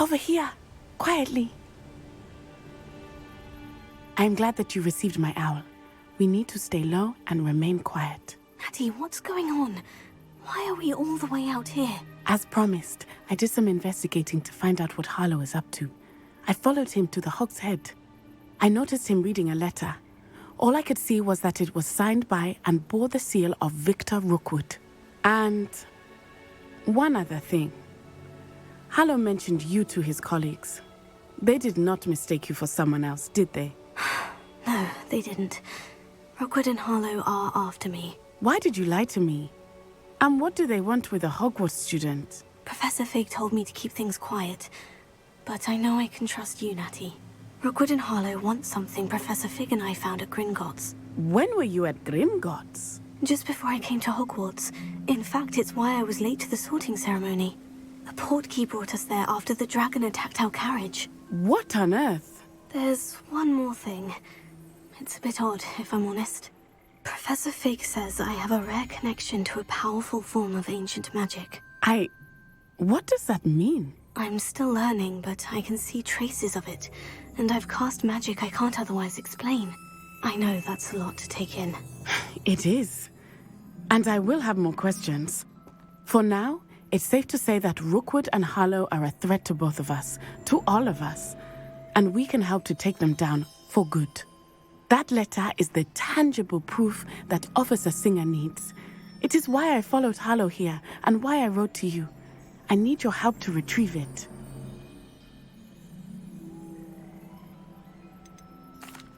Over here, quietly. I'm glad that you received my owl. We need to stay low and remain quiet. Natty, what's going on? Why are we all the way out here? As promised, I did some investigating to find out what Harlow is up to. I followed him to the Hog's Head. I noticed him reading a letter. All I could see was that it was signed by and bore the seal of Victor Rookwood. And one other thing. Harlow mentioned you to his colleagues. They did not mistake you for someone else, did they? No, they didn't. Rookwood and Harlow are after me. Why did you lie to me? And what do they want with a Hogwarts student? Professor Fig told me to keep things quiet, but I know I can trust you, Natty. Rookwood and Harlow want something Professor Fig and I found at Gringotts. When were you at Gringotts? Just before I came to Hogwarts. In fact, it's why I was late to the sorting ceremony. The portkey brought us there after the dragon attacked our carriage. What on earth? There's one more thing. It's a bit odd, if I'm honest. Professor Fig says I have a rare connection to a powerful form of ancient magic. What does that mean? I'm still learning, but I can see traces of it, and I've cast magic I can't otherwise explain. I know that's a lot to take in. It is. And I will have more questions. For now, it's safe to say that Rookwood and Harlow are a threat to both of us, to all of us, and we can help to take them down for good. That letter is the tangible proof that Officer Singer needs. It is why I followed Harlow here and why I wrote to you. I need your help to retrieve it.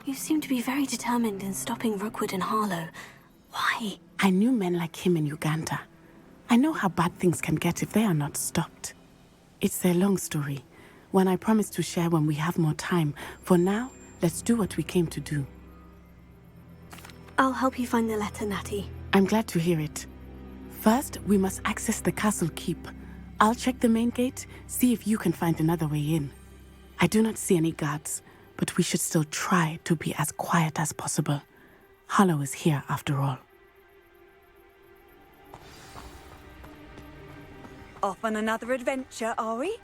You seem to be very determined in stopping Rookwood and Harlow. Why? I knew men like him in Uganda. I know how bad things can get if they are not stopped. It's a long story, one I promise to share when we have more time. For now, let's do what we came to do. I'll help you find the letter, Natty. I'm glad to hear it. First, we must access the castle keep. I'll check the main gate, see if you can find another way in. I do not see any guards, but we should still try to be as quiet as possible. Harlow is here after all. Off on another adventure, are we?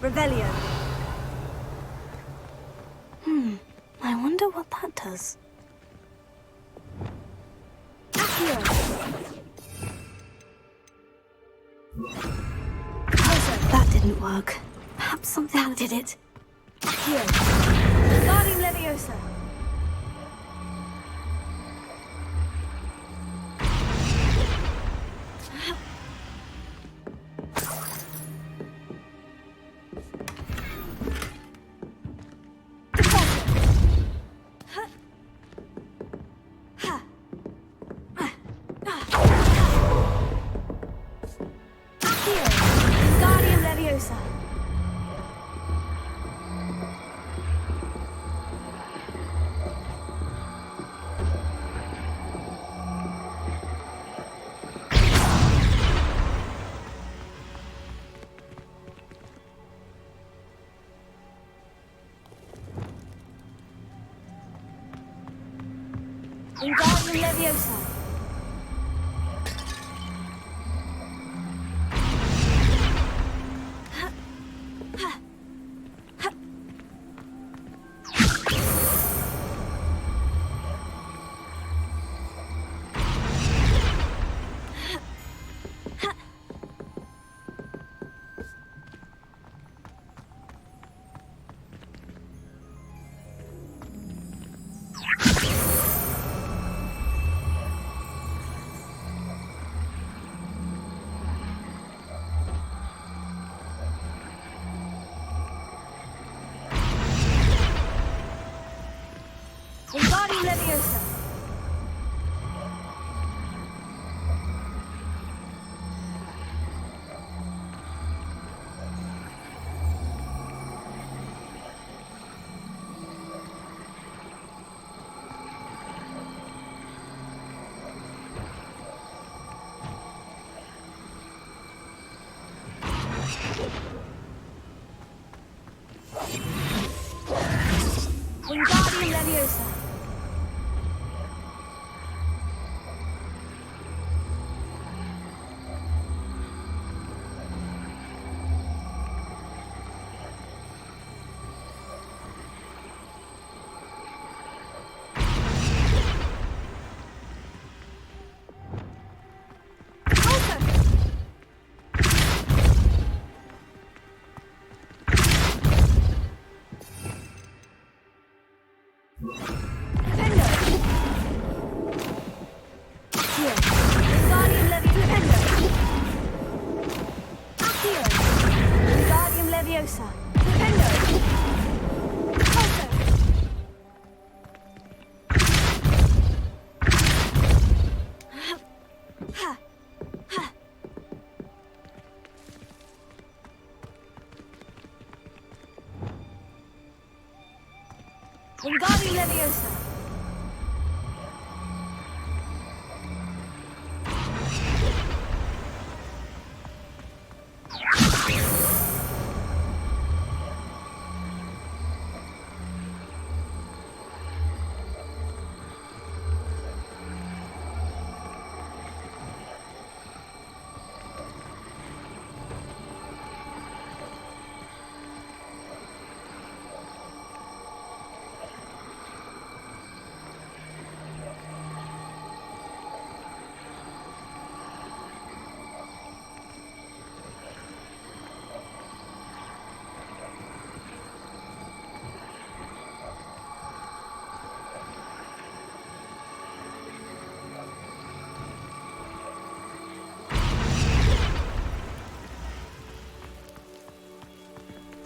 Revelio. I wonder what that does. That didn't work. Perhaps something did it. Guardian Leviosa. Guardian Leviosa. Guardian Leviosa. Leviosa. Leviosa. Defendo. Also. Ha. Ha. Wingardium Leviosa.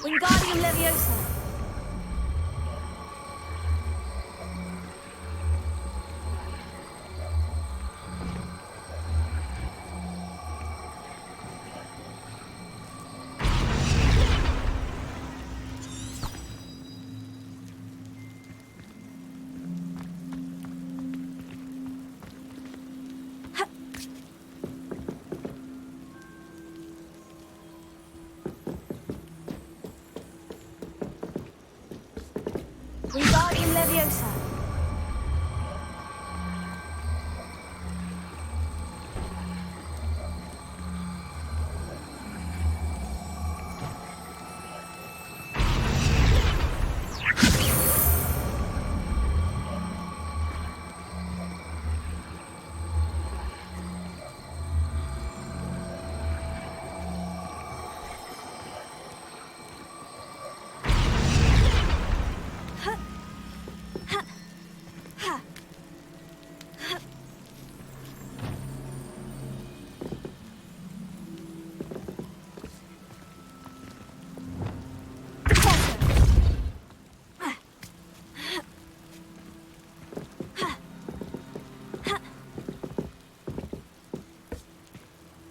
Wingardium Leviosa. Wingardium Leviosa.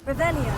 Revelio.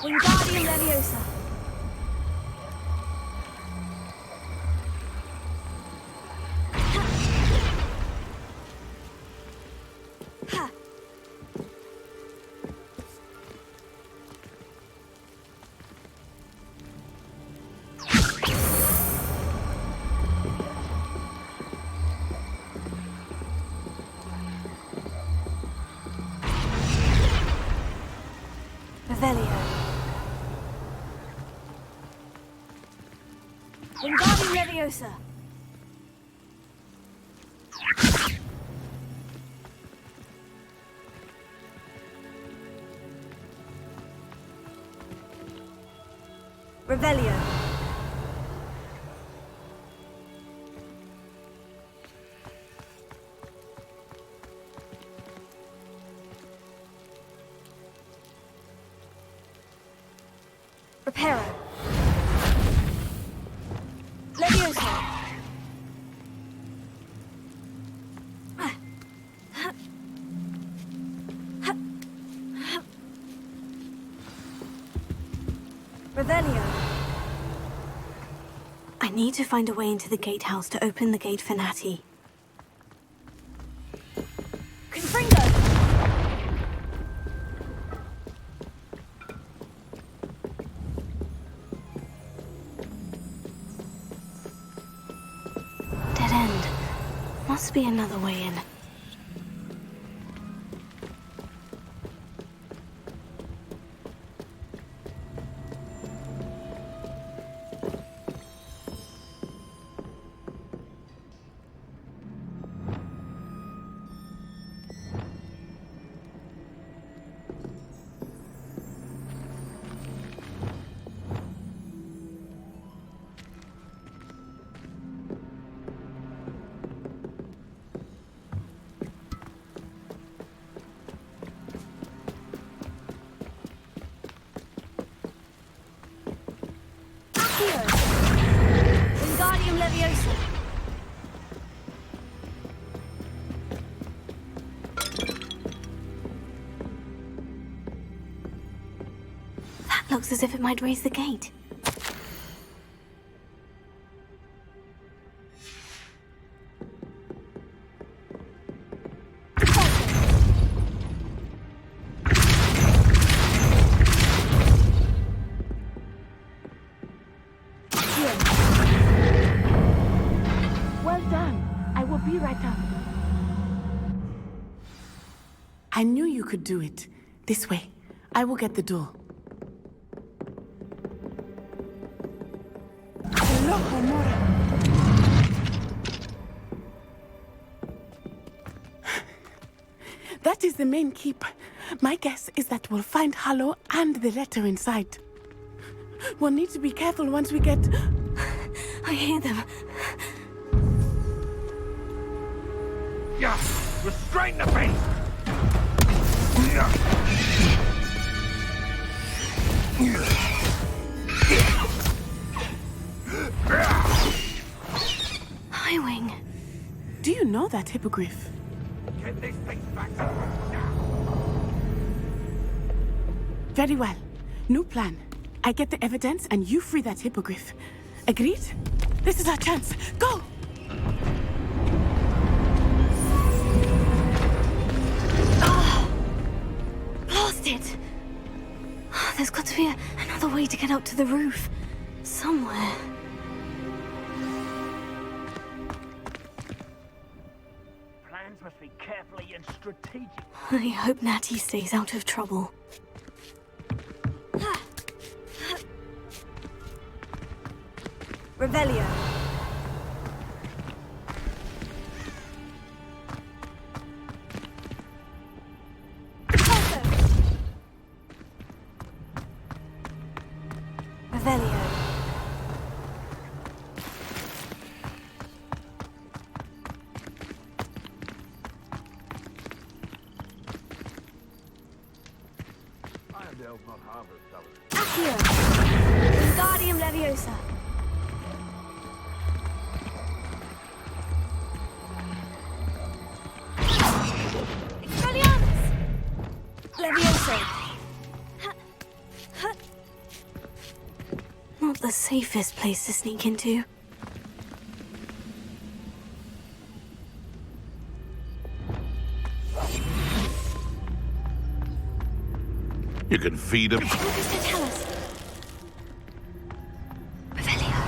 Wingardium Leviosa. Ha. Revelio. Wingardium Leviosa. Revelio. Reparo. Leviosa. Revelio. I need to find a way into the gatehouse to open the gate for Natty. Confringo. Dead end. Must be another way in. Wingardium Leviosa. That looks as if it might raise the gate. Well done. I will be right up. I knew you could do it. This way. I will get the door. Hello, Homura. That is the main keep. My guess is that we'll find Hallow and the letter inside. We'll need to be careful once we get... I hear them. Yeah, restrain the beast! Highwing. Do you know that hippogriff? Get this thing back to work now! Very well. New plan. I get the evidence and you free that hippogriff. Agreed? This is our chance. Go! Blast it! There's got to be another way to get up to the roof. Somewhere. Plans must be carefully and strategic. I hope Natty stays out of trouble. Revelio. Revelio. I am the elf not harbour fellow. Accio. Wingardium Leviosa. Expelliarmus. Leviosa. Not the safest place to sneak into. You can feed him. What does it tell us? Revelio.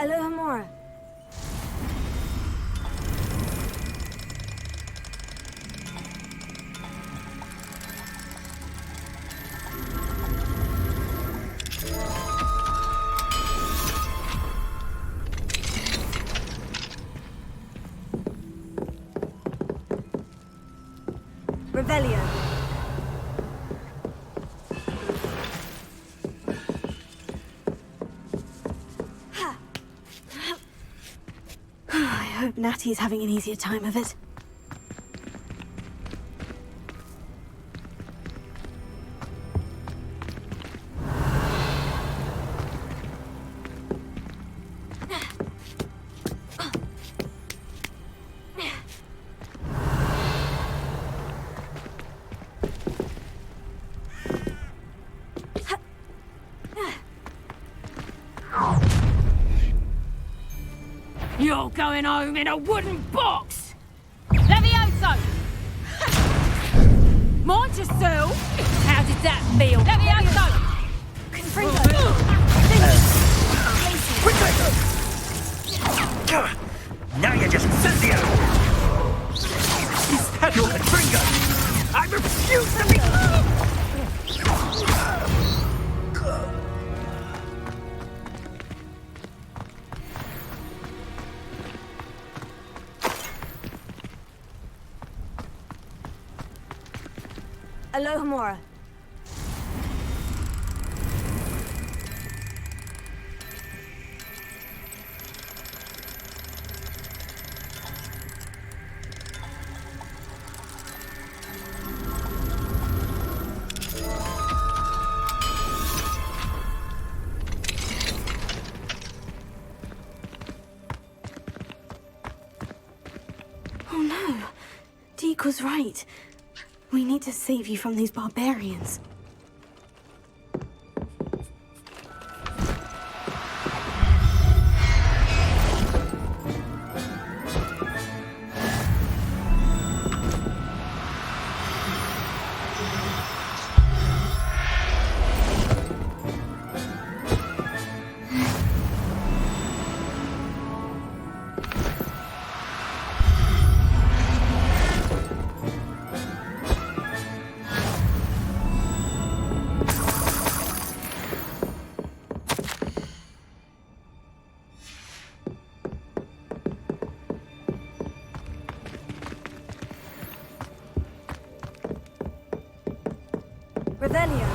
Alohomora. Revelio. I hope Natty's having an easier time of it. You're going home in a wooden box! Levioso! Mind yourself! How did that feel? Levioso! Confringo! Now you're just Cynthia! Is that your Confringo? I refuse to be... Alohomora. Oh no, Deke was right. We need to save you from these barbarians. Revelio.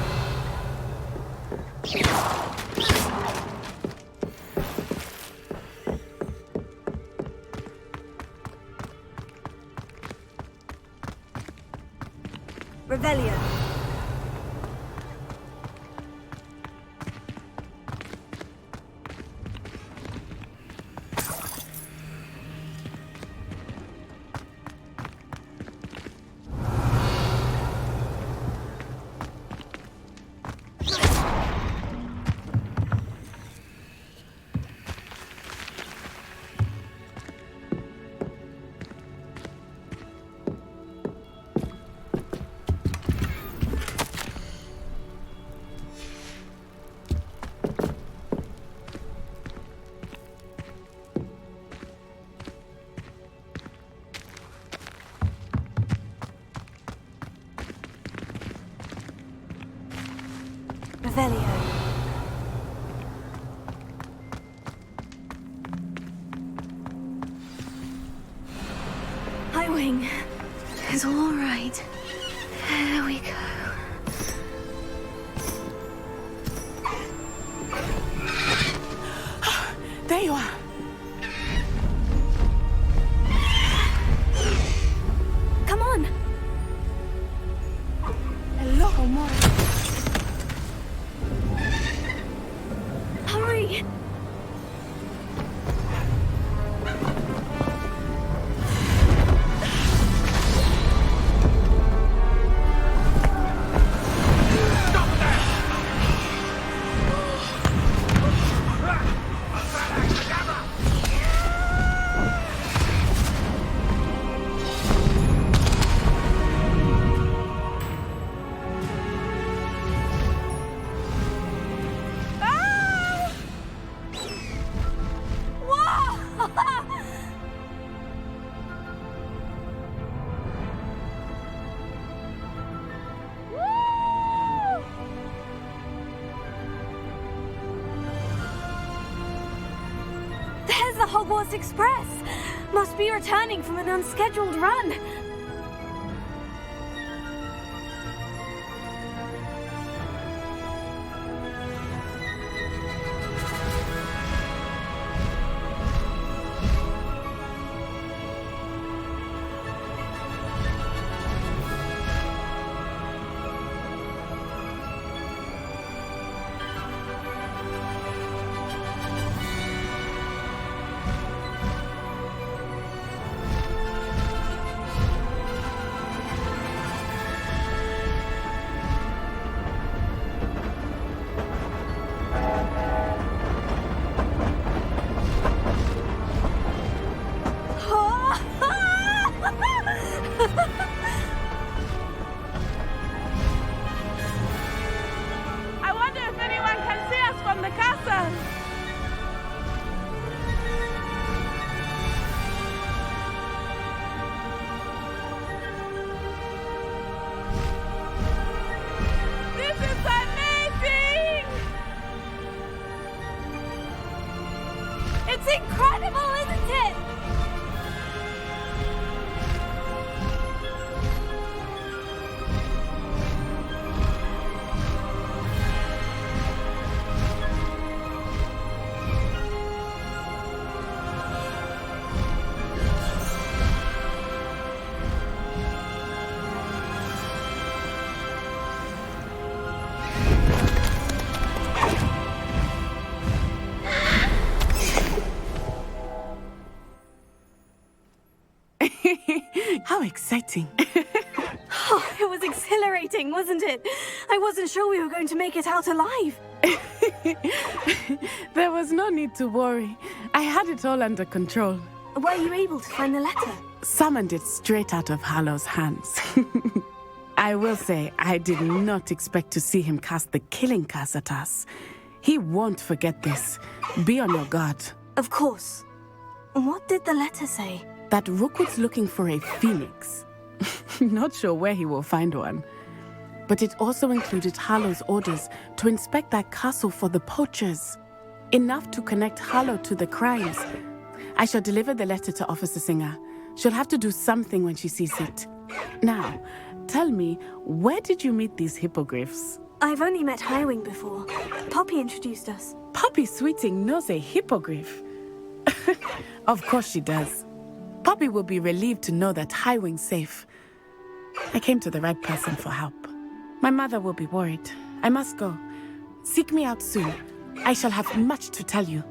Revelio. Revelio. Hi, Wing. It's all right. There we go. There you are. Come on. Alohomora. Hurry. There's the Hogwarts Express. Must be returning from an unscheduled run. I wonder if anyone can see us from the castle. This is amazing! It's incredible, isn't it? How exciting. Oh, it was exhilarating, wasn't it? I wasn't sure we were going to make it out alive. There was no need to worry. I had it all under control. Were you able to find the letter? Summoned it straight out of Hallow's hands. I will say, I did not expect to see him cast the killing curse at us. He won't forget this. Be on your guard. Of course. What did the letter say? That Rookwood's looking for a phoenix. Not sure where he will find one. But it also included Hallow's orders to inspect that castle for the poachers. Enough to connect Hallow to the crimes. I shall deliver the letter to Officer Singer. She'll have to do something when she sees it. Now, tell me, where did you meet these hippogriffs? I've only met Highwing before. Poppy introduced us. Poppy Sweeting knows a hippogriff. Of course she does. Poppy will be relieved to know that Highwing's safe. I came to the right person for help. My mother will be worried. I must go. Seek me out soon. I shall have much to tell you.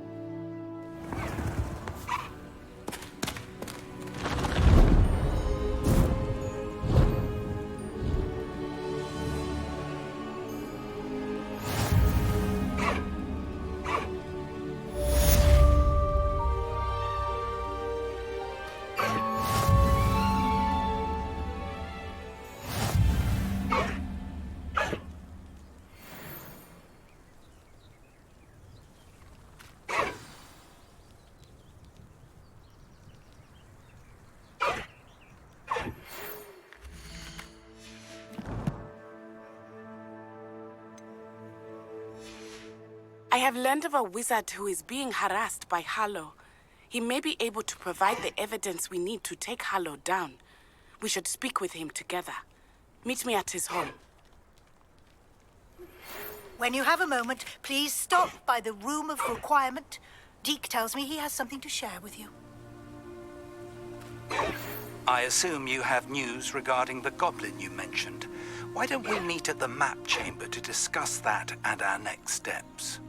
I have learned of a wizard who is being harassed by Hallow. He may be able to provide the evidence we need to take Hallow down. We should speak with him together. Meet me at his home. When you have a moment, please stop by the room of requirement. Deke tells me he has something to share with you. I assume you have news regarding the goblin you mentioned. Why don't we meet at the map chamber to discuss that and our next steps?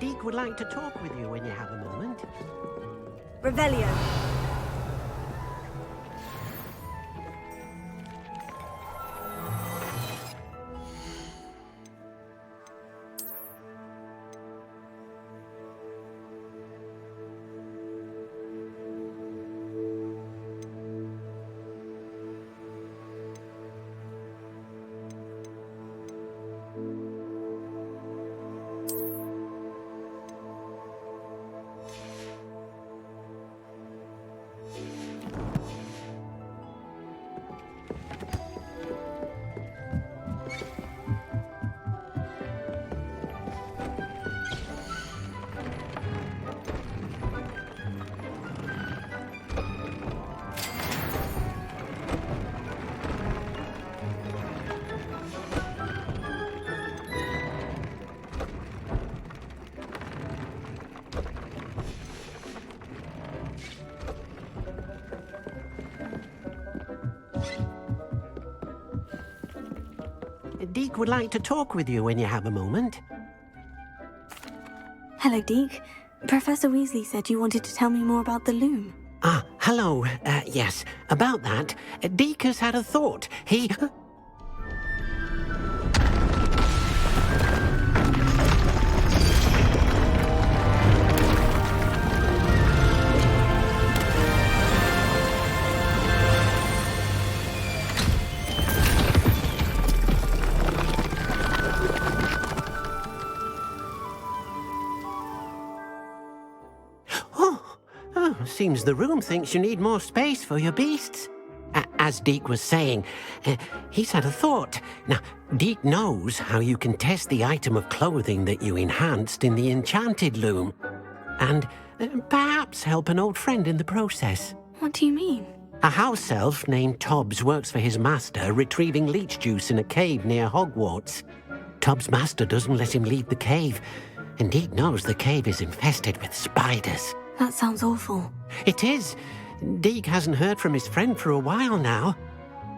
Deke would like to talk with you when you have a moment. Revelio. Deke would like to talk with you when you have a moment. Hello, Deke. Professor Weasley said you wanted to tell me more about the loom. Ah, hello. Yes, about that. Deke has had a thought. He... Seems the room thinks you need more space for your beasts. As Deke was saying, he's had a thought. Now, Deke knows how you can test the item of clothing that you enhanced in the enchanted loom. And perhaps help an old friend in the process. What do you mean? A house elf named Tobbs works for his master, retrieving leech juice in a cave near Hogwarts. Tobbs' master doesn't let him leave the cave, and Deke knows the cave is infested with spiders. That sounds awful. It is. Deke hasn't heard from his friend for a while now.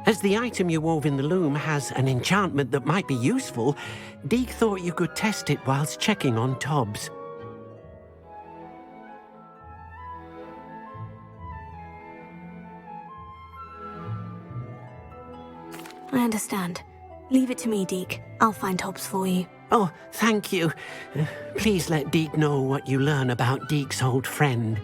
As the item you wove in the loom has an enchantment that might be useful, Deke thought you could test it whilst checking on Tobbs. I understand. Leave it to me, Deke. I'll find Tobbs for you. Oh, thank you. Please let Deke know what you learn about Deke's old friend.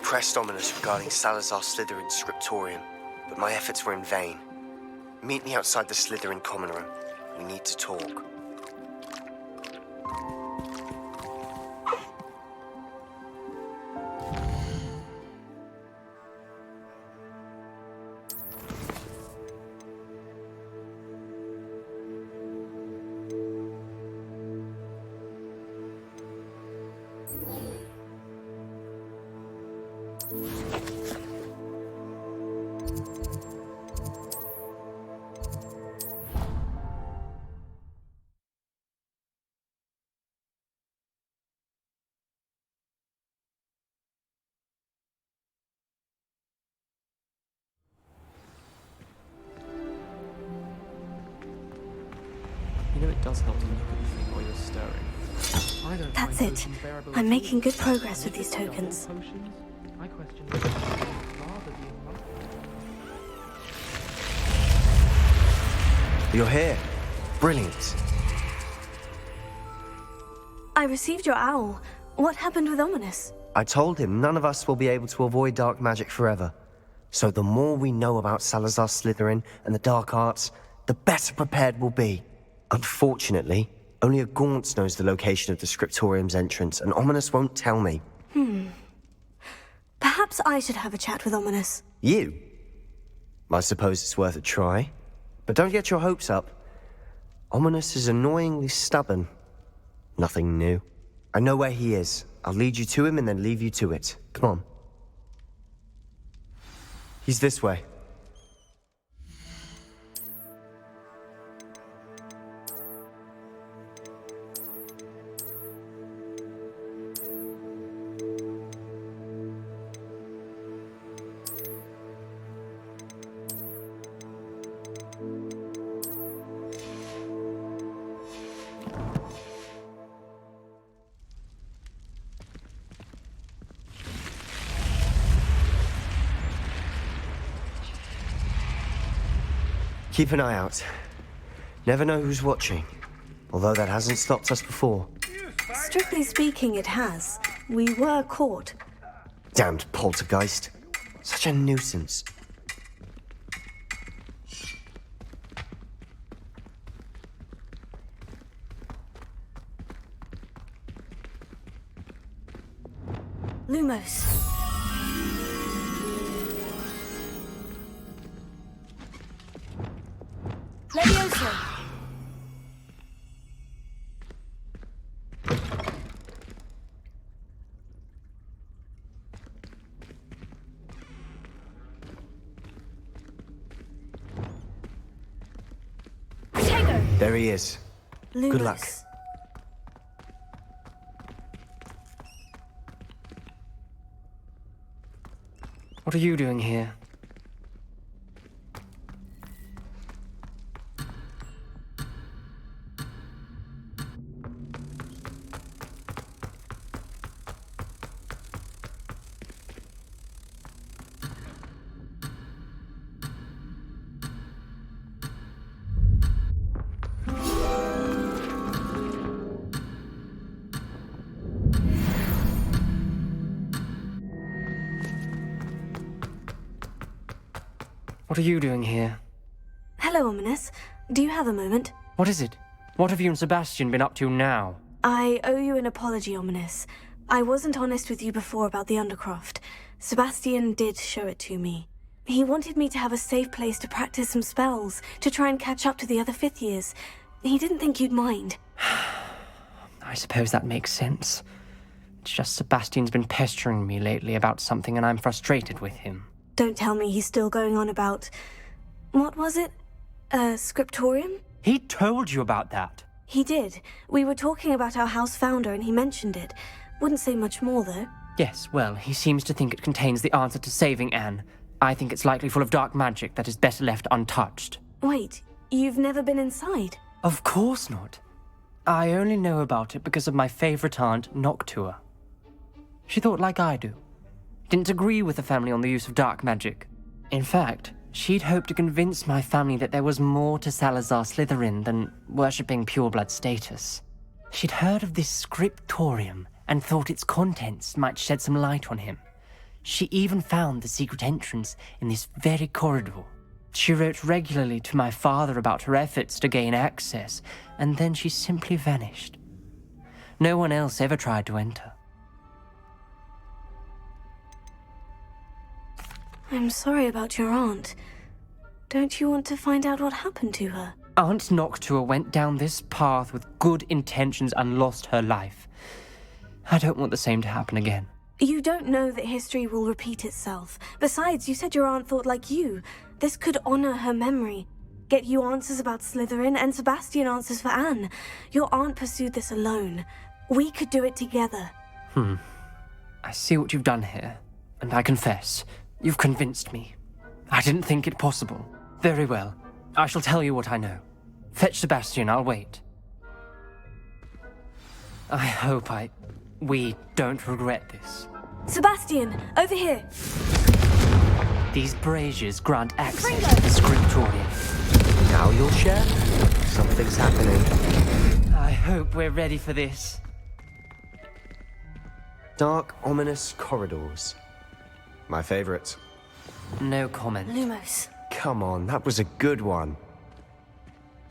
pressed Ominous regarding Salazar Slytherin's scriptorium, but my efforts were in vain. Meet me outside the Slytherin common room. We need to talk. You know it does help to look at the thing while you're stirring. I don't That's find it. potions bearable I'm at making all. good progress with I these don't tokens. potions. I question whether I'd rather be in love. You're here. Brilliant. I received your owl. What happened with Ominous? I told him none of us will be able to avoid dark magic forever. So the more we know about Salazar Slytherin and the dark arts, the better prepared we'll be. Unfortunately, only a Gaunt knows the location of the scriptorium's entrance, and Ominous won't tell me. Perhaps I should have a chat with Ominous. You? I suppose it's worth a try. But don't get your hopes up. Ominous is annoyingly stubborn. Nothing new. I know where he is. I'll lead you to him and then leave you to it. Come on. He's this way. Keep an eye out. Never know who's watching. Although that hasn't stopped us before. Strictly speaking, it has. We were caught. Damned poltergeist. Such a nuisance. Lumos. Levioso. There he is. Lumos. Good luck. What are you doing here? What are you doing here? Hello, Ominous. Do you have a moment? What is it? What have you and Sebastian been up to now? I owe you an apology, Ominous. I wasn't honest with you before about the Undercroft. Sebastian did show it to me. He wanted me to have a safe place to practice some spells, to try and catch up to the other fifth years. He didn't think you'd mind. I suppose that makes sense. It's just Sebastian's been pestering me lately about something and I'm frustrated with him. Don't tell me he's still going on about... What was it? A scriptorium? He told you about that. He did. We were talking about our house founder and he mentioned it. Wouldn't say much more, though. Yes, well, he seems to think it contains the answer to saving Anne. I think it's likely full of dark magic that is better left untouched. Wait, you've never been inside? Of course not. I only know about it because of my favorite aunt, Noctua. She thought like I do. Didn't agree with the family on the use of dark magic. In fact, she'd hoped to convince my family that there was more to Salazar Slytherin than worshipping pureblood status. She'd heard of this scriptorium and thought its contents might shed some light on him. She even found the secret entrance in this very corridor. She wrote regularly to my father about her efforts to gain access, and then she simply vanished. No one else ever tried to enter. I'm sorry about your aunt. Don't you want to find out what happened to her? Aunt Noctua went down this path with good intentions and lost her life. I don't want the same to happen again. You don't know that history will repeat itself. Besides, you said your aunt thought like you. This could honor her memory. Get you answers about Slytherin, and Sebastian answers for Anne. Your aunt pursued this alone. We could do it together. I see what you've done here, and I confess, you've convinced me. I didn't think it possible. Very well. I shall tell you what I know. Fetch Sebastian, I'll wait. I hope we don't regret this. Sebastian, over here. These braziers grant access to the scriptorium. Now you'll share? Something's happening. I hope we're ready for this. Dark, ominous corridors. My favorite. No comment. Lumos. Come on, that was a good one.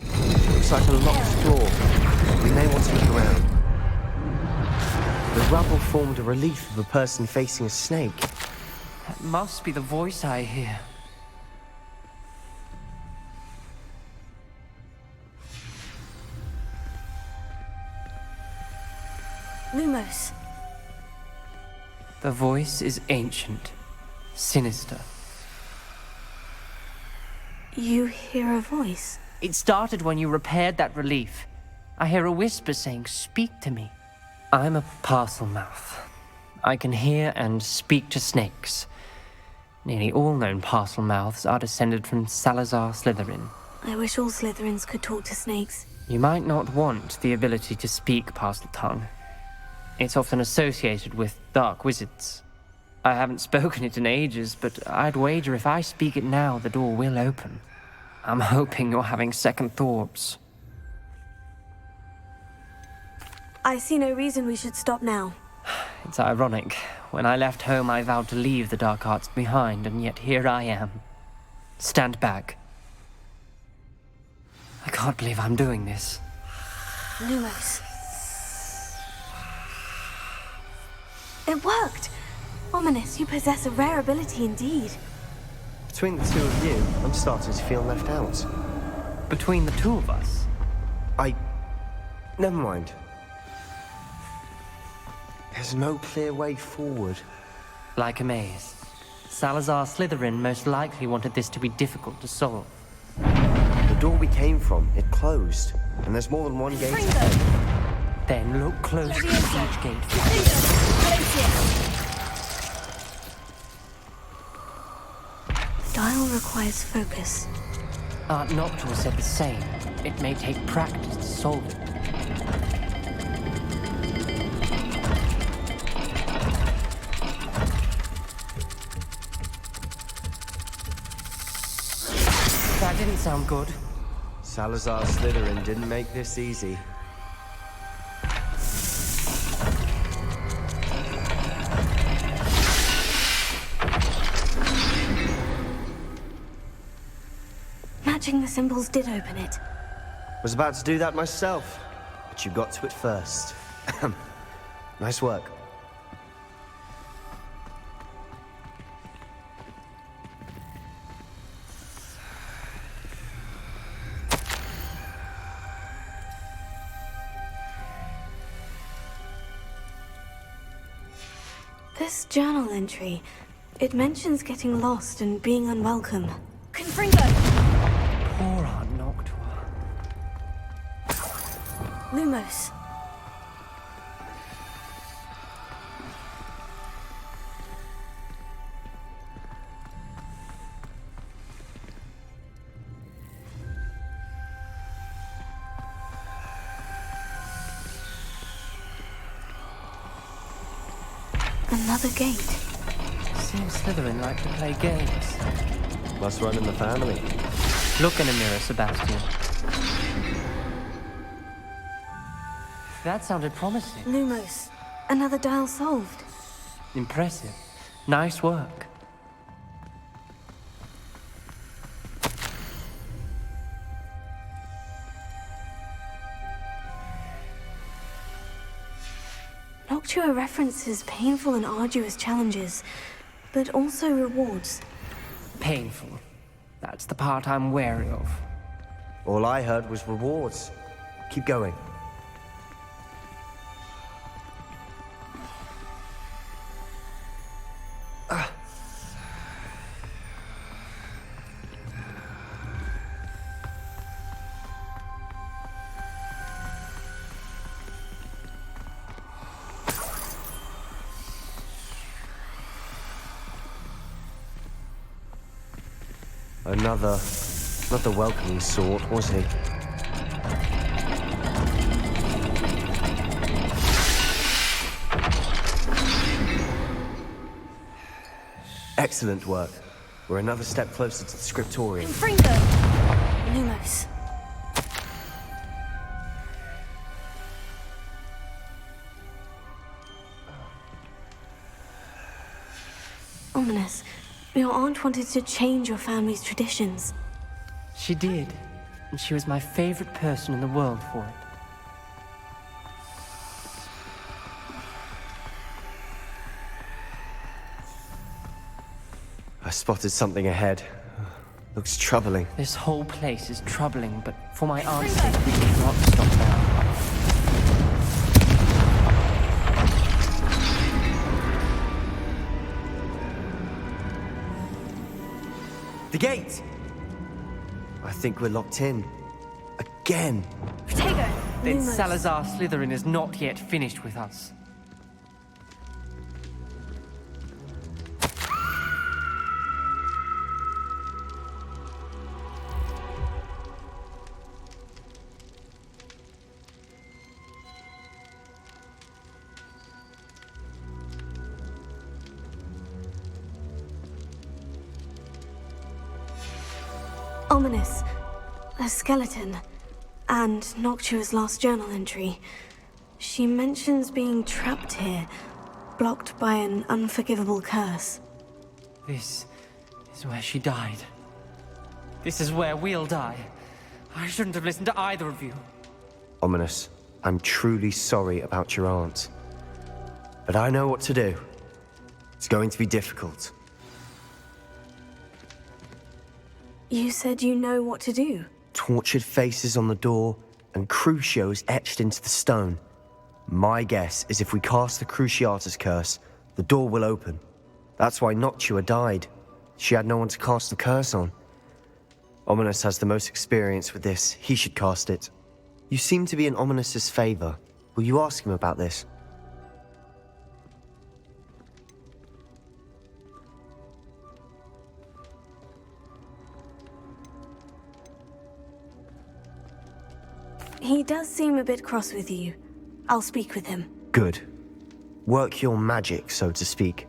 Looks like a locked door. We may want to look around. The rubble formed a relief of a person facing a snake. That must be the voice I hear. Lumos. The voice is ancient, sinister. You hear a voice? It started when you repaired that relief. I hear a whisper saying, "Speak to me." I'm a parcel mouth. I can hear and speak to snakes. Nearly all known parcel mouths are descended from Salazar Slytherin. I wish all Slytherins could talk to snakes. You might not want the ability to speak parcel tongue. It's often associated with dark wizards. I haven't spoken it in ages, but I'd wager if I speak it now, the door will open. I'm hoping you're having second thoughts. I see no reason we should stop now. It's ironic. When I left home, I vowed to leave the dark arts behind, and yet here I am. Stand back. I can't believe I'm doing this. Lumos. It worked! Ominous, you possess a rare ability indeed. Between the two of you, I'm starting to feel left out. Between the two of us? Never mind. There's no clear way forward. Like a maze. Salazar Slytherin most likely wanted this to be difficult to solve. The door we came from, it closed. And there's more than one gate. Then look closely at each gate. The dial requires focus. Aunt Noctua said the same. It may take practice to solve it. That didn't sound good. Salazar Slytherin didn't make this easy. Matching the symbols did open it. Was about to do that myself, but you got to it first. Nice work. This journal entry, it mentions getting lost and being unwelcome. Confringo! Poor Aunt Noctua. Lumos. Another gate. Seems Slytherin like to play games. Must run in the family. Look in a mirror, Sebastian. That sounded promising. Lumos. Another dial solved. Impressive. Nice work. Noctua references painful and arduous challenges, but also rewards. Painful. That's the part I'm wary of. All I heard was rewards. Keep going. Not the welcoming sort, was he? Excellent work. We're another step closer to the scriptorium. Fringo! Lumos. Ominous. Your aunt wanted to change your family's traditions. She did, and she was my favorite person in the world for it. I spotted something ahead. Looks troubling. This whole place is troubling, but for my aunt's sake, we cannot stop now. The gate! I think we're locked in. Again. Protego! Then Lumos. Salazar Slytherin is not yet finished with us. Ominous. A skeleton. And Noctua's last journal entry. She mentions being trapped here, blocked by an unforgivable curse. This is where she died. This is where we'll die. I shouldn't have listened to either of you. Ominous, I'm truly sorry about your aunt. But I know what to do. It's going to be difficult. You said you know what to do. Tortured faces on the door and Crucios etched into the stone. My guess is if we cast the Cruciatus curse, the door will open. That's why Noctua died. She had no one to cast the curse on. Ominous has the most experience with this. He should cast it. You seem to be in Ominous's favor. Will you ask him about this? He does seem a bit cross with you. I'll speak with him. Good. Work your magic, so to speak.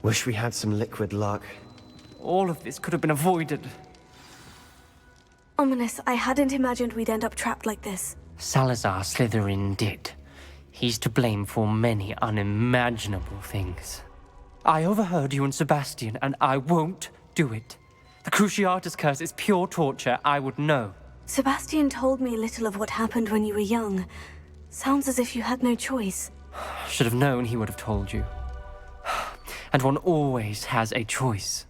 Wish we had some liquid luck. All of this could have been avoided. Ominous, I hadn't imagined we'd end up trapped like this. Salazar Slytherin did. He's to blame for many unimaginable things. I overheard you and Sebastian, and I won't do it. The Cruciatus curse is pure torture, I would know. Sebastian told me little of what happened when you were young. Sounds as if you had no choice. Should have known he would have told you. And one always has a choice.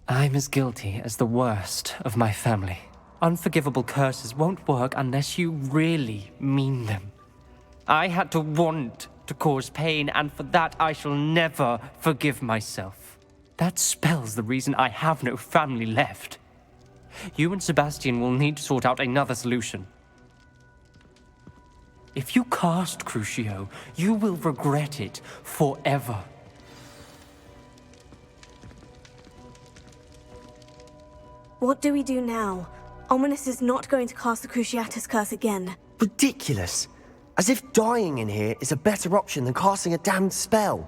I'm as guilty as the worst of my family. Unforgivable curses won't work unless you really mean them. I had to want to cause pain, and for that I shall never forgive myself. That spells the reason I have no family left. You and Sebastian will need to sort out another solution. If you cast Crucio, you will regret it forever. What do we do now? Ominous is not going to cast the Cruciatus curse again. Ridiculous. As if dying in here is a better option than casting a damned spell.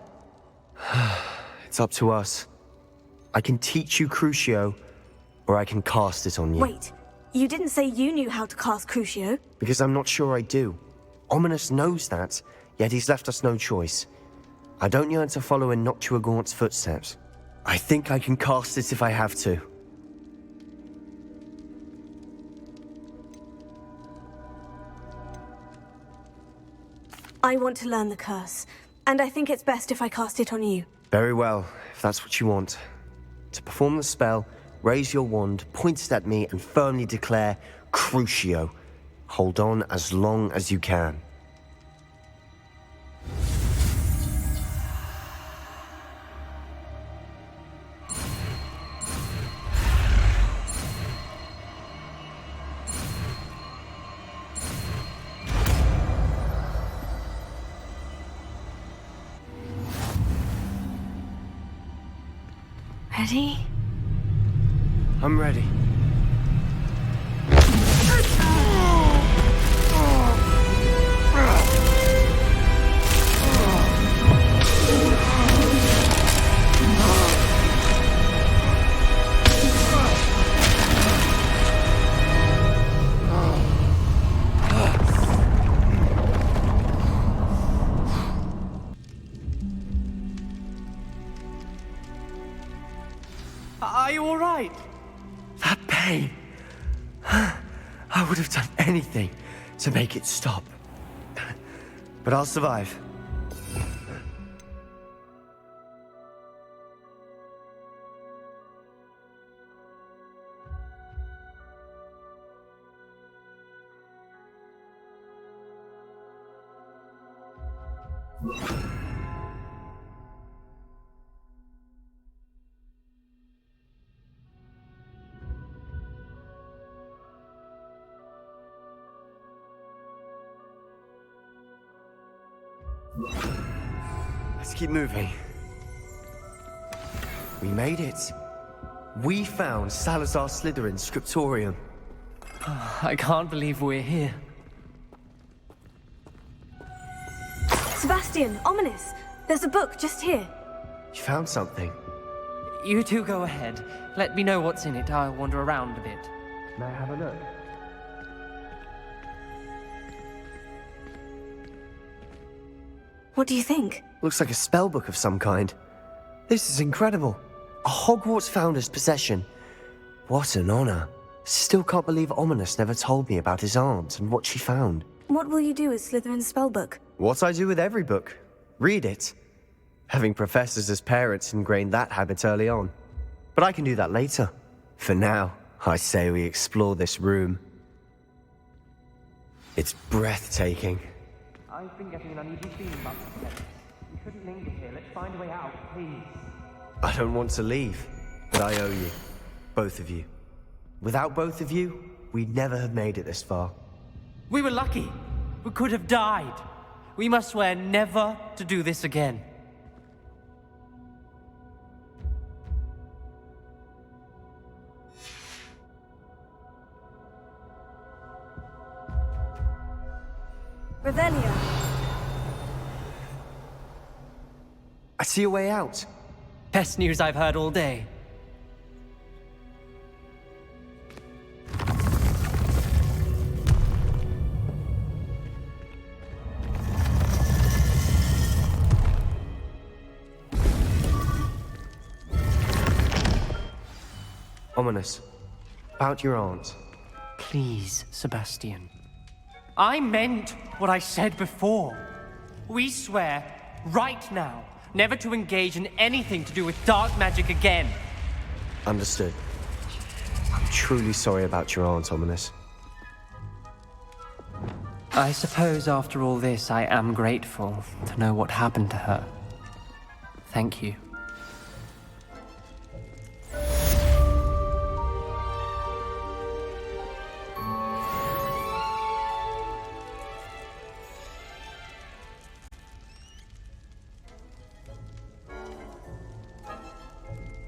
It's up to us. I can teach you Crucio, or I can cast it on you. Wait, you didn't say you knew how to cast Crucio? Because I'm not sure I do. Ominous knows that, yet he's left us no choice. I don't yearn to follow in Noctua footsteps. I think I can cast it if I have to. I want to learn the curse, and I think it's best if I cast it on you. Very well, if that's what you want. To perform the spell, raise your wand, point it at me, and firmly declare, Crucio. Hold on as long as you can. Ready? I'm ready. Are you all right? That pain. I would have done anything to make it stop. But I'll survive. Let's keep moving. We made it. We found Salazar Slytherin's scriptorium. I can't believe we're here. Sebastian, ominous. There's a book just here. You found something. You two go ahead. Let me know what's in it. I'll wander around a bit. May I have a look? What do you think? Looks like a spell book of some kind. This is incredible. A Hogwarts founder's possession. What an honor. Still can't believe Ominous never told me about his aunt and what she found. What will you do with Slytherin's spellbook? What I do with every book. Read it. Having professors as parents ingrained that habit early on. But I can do that later. For now, I say we explore this room. It's breathtaking. I've been getting an uneasy feeling about this place. We shouldn't linger here. Let's find a way out, please. I don't want to leave, but I owe you. Both of you. Without both of you, we'd never have made it this far. We were lucky. We could have died. We must swear never to do this again. Revelio. I see a way out. Best news I've heard all day. Ominous. About your aunt. Please, Sebastian. I meant what I said before. We swear, right now, never to engage in anything to do with dark magic again. Understood. I'm truly sorry about your aunt, Ominous. I suppose after all this, I am grateful to know what happened to her. Thank you.